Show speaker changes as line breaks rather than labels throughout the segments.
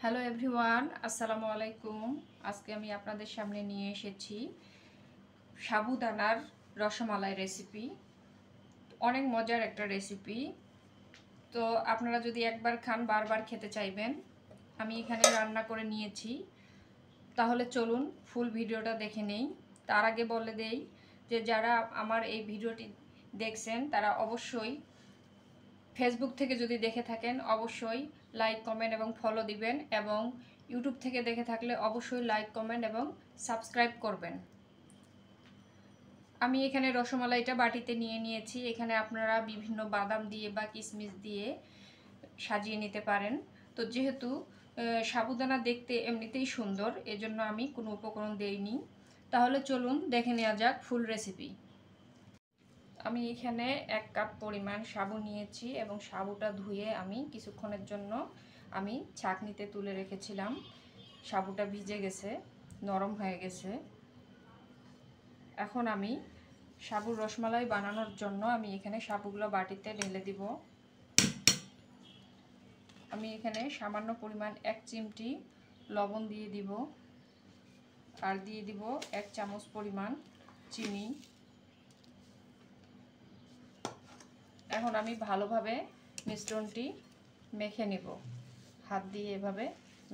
Hello everyone, আসসালামু আলাইকুম। আজকে আমি আপনাদের সামনে নিয়ে এসেছি সাবুদানার রসমালাই রেসিপি। অনেক মজার একটা রেসিপি। তো আপনারা যদি একবার খান বারবার খেতে চাইবেন। আমি এখানে রান্না করে নিয়েছি। তাহলে চলুন ফুল ভিডিওটা দেখে নেই। তার আগে বলে দেই যে যারা আমার এই ভিডিওটি দেখছেন তারা অবশ্যই ফেসবুক থেকে যদি দেখে থাকেন অবশ্যই লাইক, কমেন্ট এবং ফলো দিবেন, এবং ইউটিউব থেকে দেখে থাকলে অবশ্যই লাইক, কমেন্ট এবং সাবস্ক্রাইব করবেন। আমি এখানে রসমালাইটা বাটিতে নিয়ে নিয়েছি। এখানে আপনারা বিভিন্ন বাদাম দিয়ে বা কিশমিশ দিয়ে সাজিয়ে নিতে পারেন। তো যেহেতু সাবুদানা দেখতে এমনিতেই সুন্দর, এজন্য আমি কোনো উপকরণ দেইনি। তাহলে চলুন দেখে নেওয়া যাক ফুল রেসিপি। আমি এখানে 1 কাপ পরিমাণ সাবু নিয়েছি এবং সাবুটা ধুয়ে আমি কিছুক্ষণের জন্য আমি ছাঁকনিতে তুলে রেখেছিলাম। সাবুটা ভিজে গেছে, নরম হয়ে গেছে। এখন আমি সাবুর রসমালাই বানানোর জন্য আমি এখানে সাবুগুলো বাটিতে ঢেলে দিব। আমি এখানে সামান্য পরিমাণ 1 চিমটি লবণ দিয়ে দিব, আর দিয়ে দিব 1 চামচ পরিমাণ চিনি। এখন আমি ভালোভাবে মিশ্রণটি মেখে নেব, হাত দিয়ে এভাবে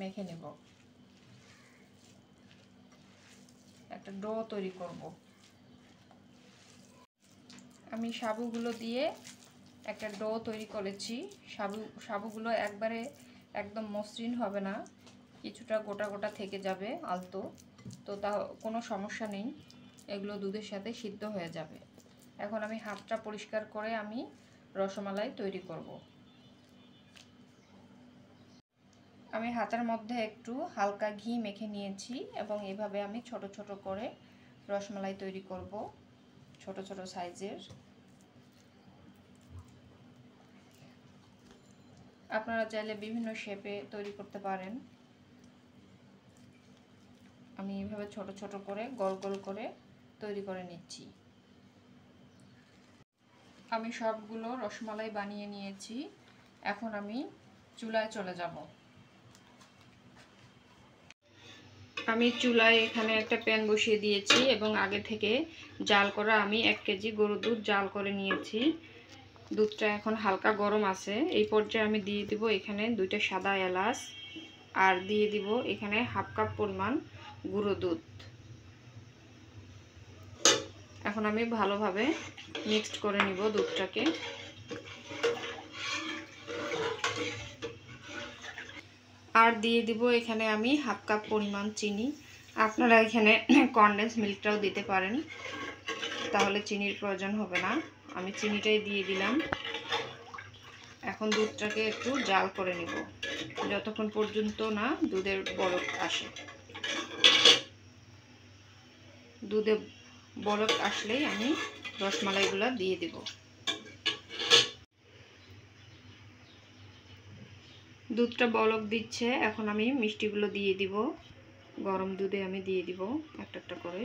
মেখে নেব। একটা ডো তৈরি করব। আমি সাবুগুলো দিয়ে একটা ডো তৈরি করেছি। সাবুগুলো একবারে একদম মসৃণ হবে না, কিছুটা গোটা গোটা থেকে যাবে আলতো। তো তা কোনো সমস্যা নেই, এগুলো দুধের সাথে সিদ্ধ হয়ে যাবে। এখন আমি হাতটা পরিষ্কার করে আমি রসমালাই তৈরি করব। আমি হাতের মধ্যে একটু হালকা ঘি মেখে নিয়েছি এবং এভাবে আমি ছোট ছোট করে রসমালাই তৈরি করব, ছোট ছোট সাইজের। আপনারা চাইলে বিভিন্ন শেপে তৈরি করতে পারেন। আমি এভাবে ছোট ছোট করে গোল গোল করে তৈরি করে নিচ্ছি। আমি সবগুলো রসমালাই বানিয়ে নিয়েছি। এখন আমি চুলায় চলে যাব। আমি চুলায় এখানে একটা প্যান বসিয়ে দিয়েছি এবং আগে থেকে জাল করা আমি 1 কেজি গরুর দুধ জাল করে নিয়েছি। দুধটা এখন হালকা গরম আছে। এই পর্যায়ে আমি দিয়ে দিব এখানে 2টা সাদা এলাচ, আর দিয়ে দিব এখানে 1/2 কাপ পরিমাণ গুঁড়ো দুধ। এখন আমি ভালোভাবে মিক্সড করে নিব দুধটাকে। আর দিয়ে দিব এখানে আমি 1/2 কাপ পরিমাণ চিনি। আপনারা এখানে কনডেন্স মিল্কটাও দিতে পারেন, তাহলে চিনির প্রয়োজন হবে না। আমি চিনিটাই দিয়ে দিলাম। এখন দুধটাকে একটু জাল করে নিব যতক্ষণ পর্যন্ত না দুধের বলক আসে। দুধে বলক আসলেই আমি রসমালাইগুলো দিয়ে দিব। দুধটা বলক দিচ্ছে, এখন আমি মিষ্টিগুলো দিয়ে দিব। গরম দুধে আমি দিয়ে দিব একটা একটা করে।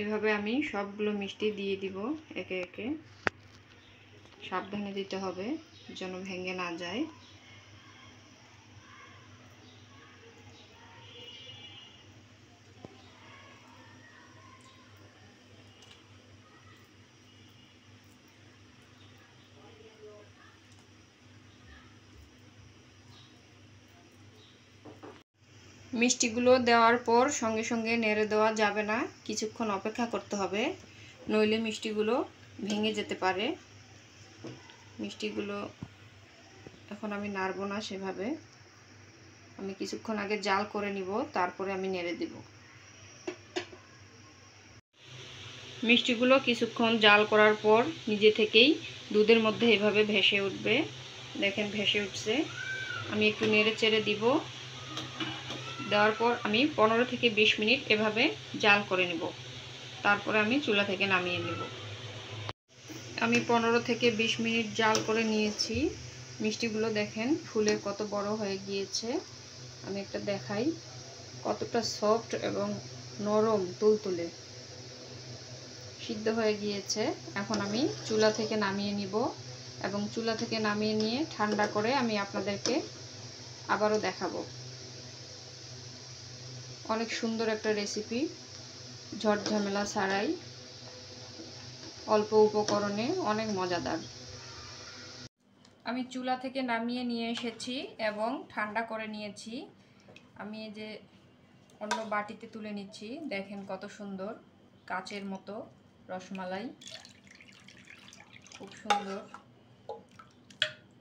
এভাবে আমি সবগুলো মিষ্টি দিয়ে দিব একে একে। সাবধানে দিতে হবে যেন ভেঙে না যায়। মিষ্টিগুলো দেওয়ার পর সঙ্গে সঙ্গে নেড়ে দেওয়া যাবে না, কিছুক্ষণ অপেক্ষা করতে হবে, নইলে মিষ্টিগুলো ভেঙে যেতে পারে। মিষ্টিগুলো এখন আমি নাড়ব না সেভাবে, আমি কিছুক্ষণ আগে জাল করে নিব, তারপরে আমি নেড়ে দেব। মিষ্টিগুলো কিছুক্ষণ জাল করার পর নিজে থেকেই দুধের মধ্যে এভাবে ভেসে উঠবে। দেখেন ভেসে উঠছে। আমি একটু নেড়ে চেড়ে দিব। দেওয়ার পর আমি 15 থেকে 20 মিনিট এভাবে জাল করে নেব, তারপরে আমি চুলা থেকে নামিয়ে নেব। আমি 15 থেকে 20 মিনিট জাল করে নিয়েছি। মিষ্টিগুলো দেখেন ফুলে কত বড় হয়ে গিয়েছে। আমি একটা দেখাই। কতটা সফট এবং নরম তুলতুলে সিদ্ধ হয়ে গিয়েছে। এখন আমি চুলা থেকে নামিয়ে নিব এবং চুলা থেকে নামিয়ে নিয়ে ঠান্ডা করে আমি আপনাদেরকে আবারও দেখাবো। অনেক সুন্দর একটা রেসিপি, ঝটঝামেলা ছাড়াই, অল্প উপকরণে অনেক মজাদার। আমি চুলা থেকে নামিয়ে নিয়ে এসেছি এবং ঠান্ডা করে নিয়েছি। আমি এই যে অন্য বাটিতে তুলে নিচ্ছি। দেখেন কত সুন্দর কাচের মতো রসমালাই, খুব সুন্দর।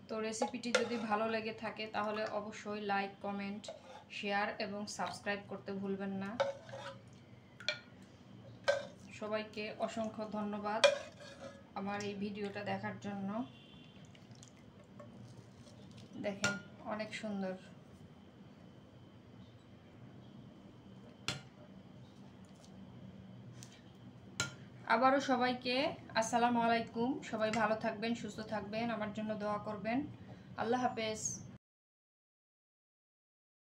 তো রেসিপিটি যদি ভালো লেগে থাকে তাহলে অবশ্যই লাইক, কমেন্ট, শেয়ার এবং সাবস্ক্রাইব করতে ভুলবেন না। সবাইকে অসংখ্য ধন্যবাদ আমার এই ভিডিওটা দেখার জন্য। দেখেন অনেক সুন্দর। আবারও সবাইকে আসসালামু আলাইকুম। সবাই ভালো থাকবেন, সুস্থ থাকবেন, আমার জন্য দোয়া করবেন। আল্লাহ হাফেজ।